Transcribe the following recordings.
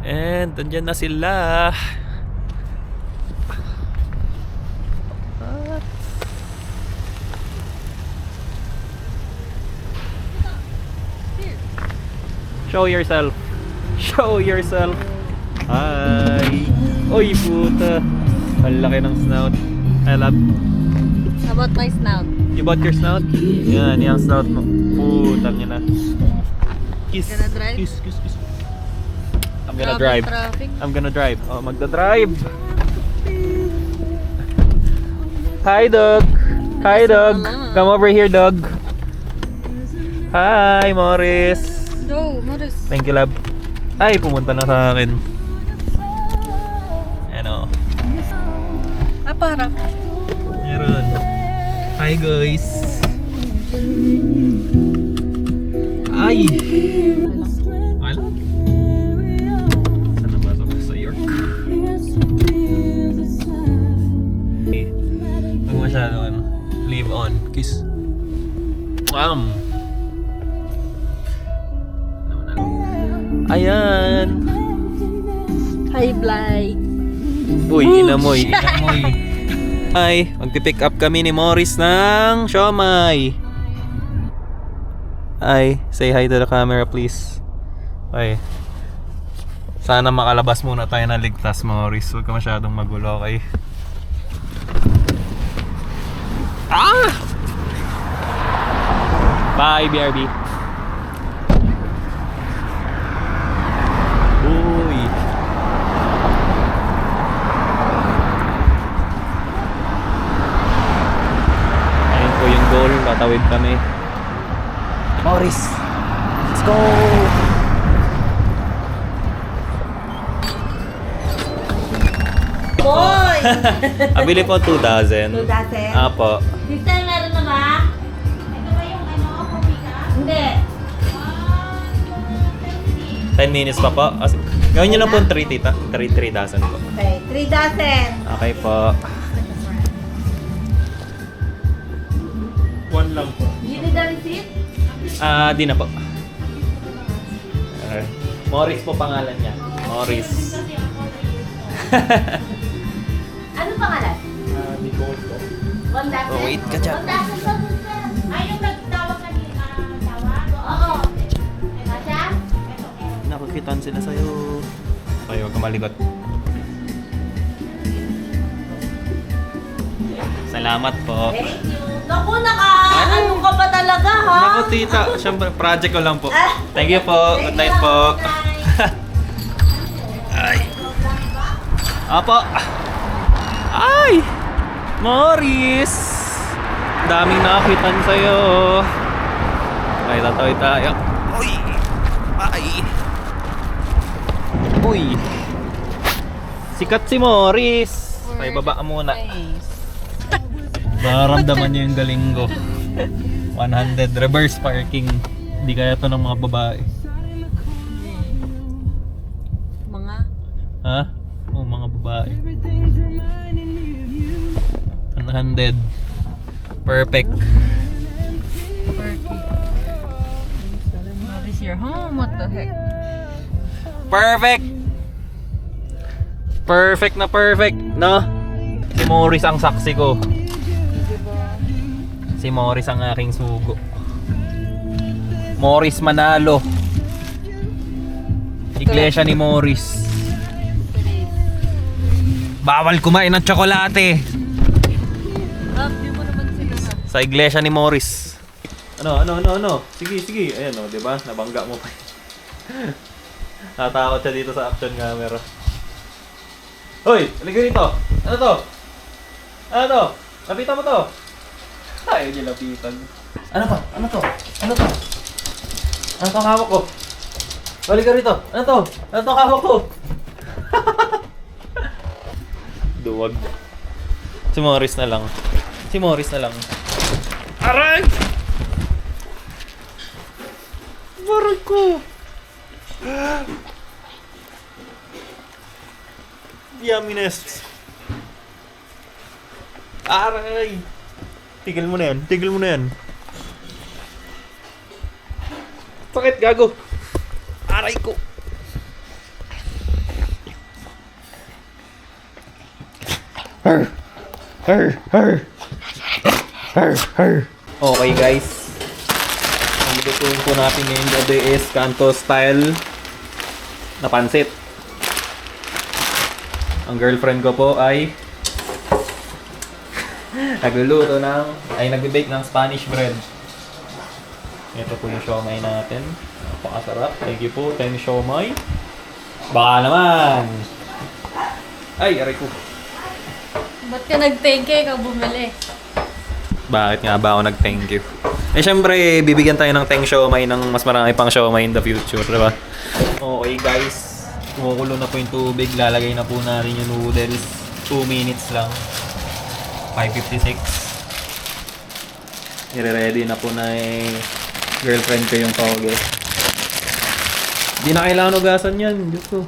And andyan na sila. Show yourself. Show yourself. Hi. Oy, puta. Ang laki ng snout. I love. How about my snout? You bought your snout? Yan, yung snout mo. Putang ina. Kiss. Gonna drive? Kiss, kiss, kiss. I'm gonna Grabe drive. traffic. I'm gonna drive. Oh, magda-drive. Hi, dog. Hi, dog. Come over here, dog. Hi, Morris. Go, Morris. Thank you, love. Ay, pumunta na sa akin. Ano? Para. Meron. Hi, guys. Ay! Ano? Saan na ba ito? Sa York. Okay. Huwag masyado ano. Live on. Kiss. Ayan. Hi, Bly. Uy, inamoy. Inamoy. Ay, magpipick up kami ni Morris ng siomay. Ay, say hi to the camera please. Ay. Sana makalabas muna tayo ng ligtas, Morris. Huwag ka masyadong magulo, okay? Ah! Bye, BRB. Uy. Ayun po yung goal. Tatawid kami. Morris, let's go! Boy! Abili po 2,000. 2,000? Apo. This time meron na ba? Ito ba yung coffee ka? Hindi. 10 minutes pa po. Gawin nyo na po 3,000 po. Okay, 3,000. Okay po. 1 lang po. You need the receipt? Di na po. Morris po pangalan niya. Morris. Ano pangalan? Nicole po. 1,000? Oh, wait ka dyan. 1,000 ba, sir? Ay, yung nagtawag na tawag? Oo. Ito siya? Nakukitan sila sa'yo. Okay, huwag ka maligot. Salamat po. Thank you. Naku, ano ka pa talaga, ha? Naku, tita. Siyempre, project ko lang po. Thank you po. Good night po. Ay. Apo. Ay! Morris! Daming nakakitan sa'yo. Okay, tatawid tayo. Uy! Ay! Uy! Sikat si Morris! Okay, baba ka muna. Nararamdaman niyo yung galing ko. 100 reverse parking. Hindi kaya to ng mga babae. Mga? Ha? Oh, mga babae. 100. Perfect. What is your home? What the heck? Perfect! Perfect na perfect, no? Si Morris ang saksi ko. Si Morris ang aking sugo. Morris manalo. Iglesia ni Morris. Bawal kumain ng tsokolate. Di mo naman sila na. Sa iglesia ni Morris. Ano? Sige. Ayan o, diba? Nabangga mo pa. Natakot siya dito sa action camera. Hoy! Halika dito! Ano to? Lapitan mo to! Ayaw niya lapitan. Ano to? Ano to hawak ko? Halika rito! Ano to hawak ko? Duwag. Si Morris na lang. Aray! Baray ko! Yumminess! Aray! Tigil mo na yan. Sakit, gago! Aray ko! Arr! Arr! Arr! Arr! Arr! Okay guys. Ang lutuin po natin ngayong gabi is Kanto style na pansit. Ang girlfriend ko po ay nagbe-bake ng Spanish bread. Ito po yung siomai natin. Napakasarap. Thank you po, Ten Siomai. Baka naman! Ay, aray ko. Ba't ka nag-thank you? Ikaw bumili. Bakit nga ba ako nag-thank you? Eh, syempre, bibigyan tayo ng Teng Siomai ng mas marami pang siomai in the future, diba? Okay, guys. Kumukulo na po yung tubig. Lalagay na po natin yung noodles. 2 minutes lang. 5:56. I-ready na po na girlfriend ko yung toge. Hindi na kailangan hugasan yan. Diyos ko.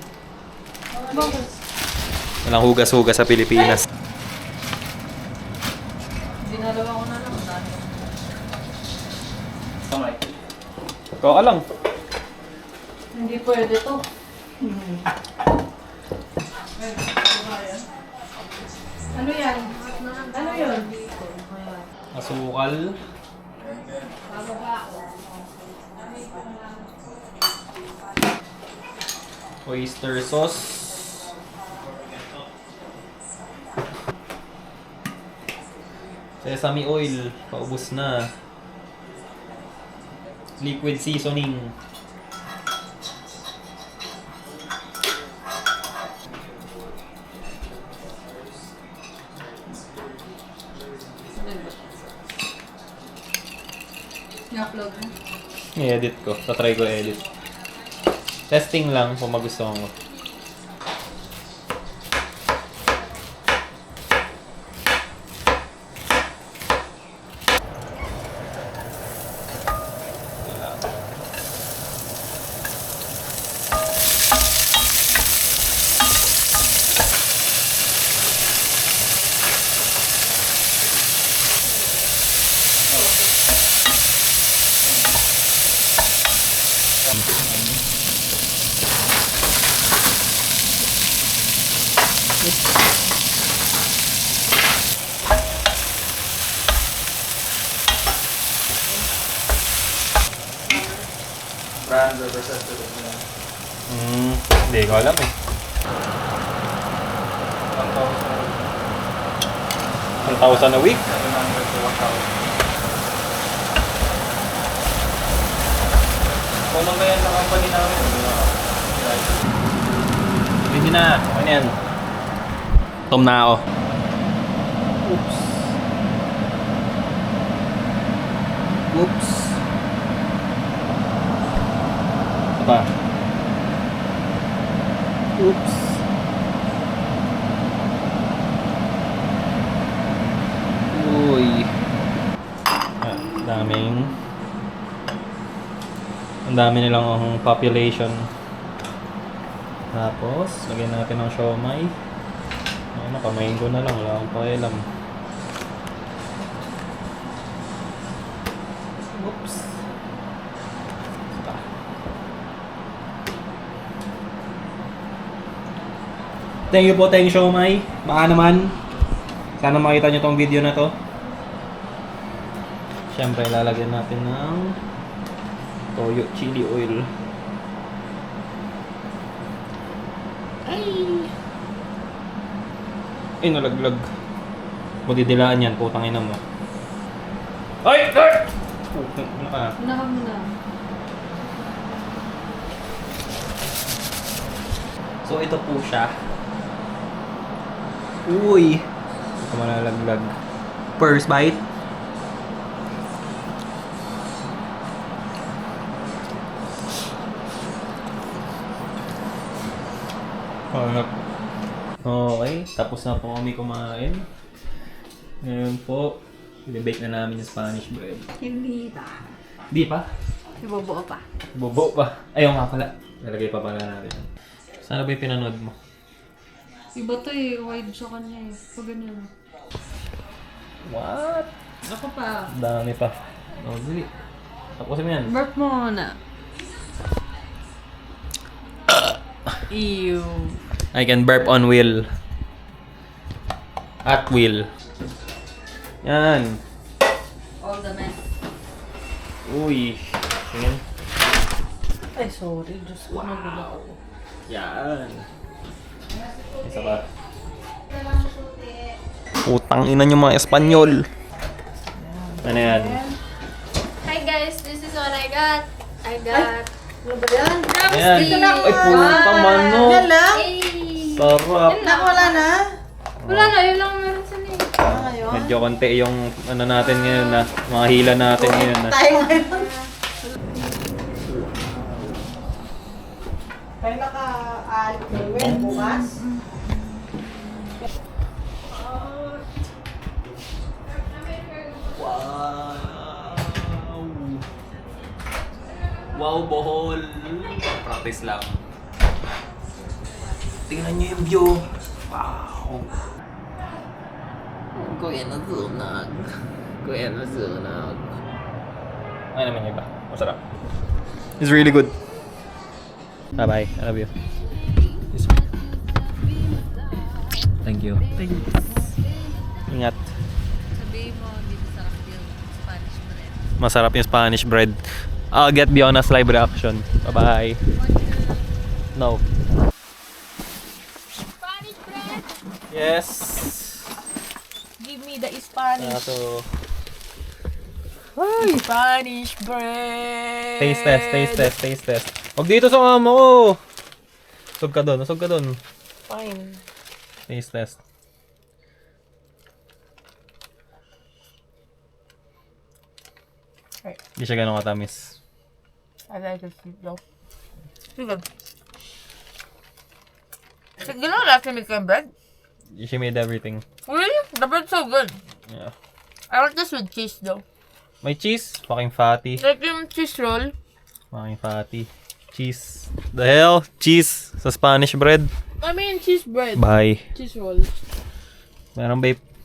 Bakit? Walang hugas-hugas sa Pilipinas. Dinalawa ko na lang. Ikaw ka lang. Hindi pwede to. Ano yan? Ano yun? Asukal. Oyster sauce. Sesame oil. Paubos na. Liquid seasoning. I-upload mo. I-edit ko. Tatry ko edit. Testing lang kung magustuhan ko. Brand representative na. Hindi ko alam eh. 1,000 a week? 700 to 1,000. Kung lang yan sa company namin, Hindi na. Okay na yan. Tom na ako. Oops. Oops. Pa. Oops. Uy. Ang dami nilang population. Tapos, lagyan natin ng siomai. Ano, kamayin ko na lang. Wala akong pakialam. Oops. Thank you po, Teng Siomai. Baka naman. Sana makita nyo tong video na to. Siyempre, lalagyan natin ng toyo chili oil. Ay, nalaglag. Madidilaan yan, putang ina mo. Ay! Ay! Ano ka? Unahan mo na. So, ito po siya. Uy! Ito malalaglag. First bite. Okay, tapos na po kami kumain. Ngayon po, i-bake na namin yung Spanish bread. Hindi pa. Di pa? Ibubuo pa. Bobo pa. Ayaw nga pala. Nalagay pa pala natin. Sana ba yung pinanood mo? Iba to eh. Wide sa kanya eh. Pag ganyan. What? Ako pa. Dami pa. Oh, dali. Tapusin mo yan. Burp mo muna. Ew. I can burp on wheel. At will. Yan. All the mess. Uy. Tingin. Ay, sorry. Diyos ko, nagula ako. Yan. Isa pa. Utang ina nyo mga Espanyol. Ano yan? Hi guys, this is what I got. I got Ano ba yan? Ayan. Ay, putang manok. Yan lang? Sarap. Wala na? Wala na, yun lang meron sa name. Ngayon? Medyo konti yung ano natin ngayon na. Mga hila natin ngayon na. Tayo ngayon. Tayo naka-aalit ngayon, bukas. Wow! Wow, Bohol! Practice lang. Tingnan nyo yung view. Wow! Kuya na sunag. Kuya na sunag. Ano naman yung iba? Masarap. It's really good. Bye-bye. I love you. Thank you. Ingat. Sabihin mo, hindi masarap yung Spanish bread. Masarap yung Spanish bread. I'll get Biona's live reaction. Bye-bye. No. Spanish bread! Yes. Give me the Spanish. So, Spanish bread. taste test. Huwag dito sa mama ko. Usog ka doon. Fine. Taste test. Right. Hindi siya ganun katamis. I like it sweet though. Sige. Sige lang, last time you came bread. She made everything. Really? The bread's so good. Yeah. I like this with cheese though. May cheese. Fucking fatty. Like yung cheese roll. Fucking fatty. Cheese. The hell? Cheese sa Spanish bread. I mean cheese bread. Bye. Cheese roll. Meron ba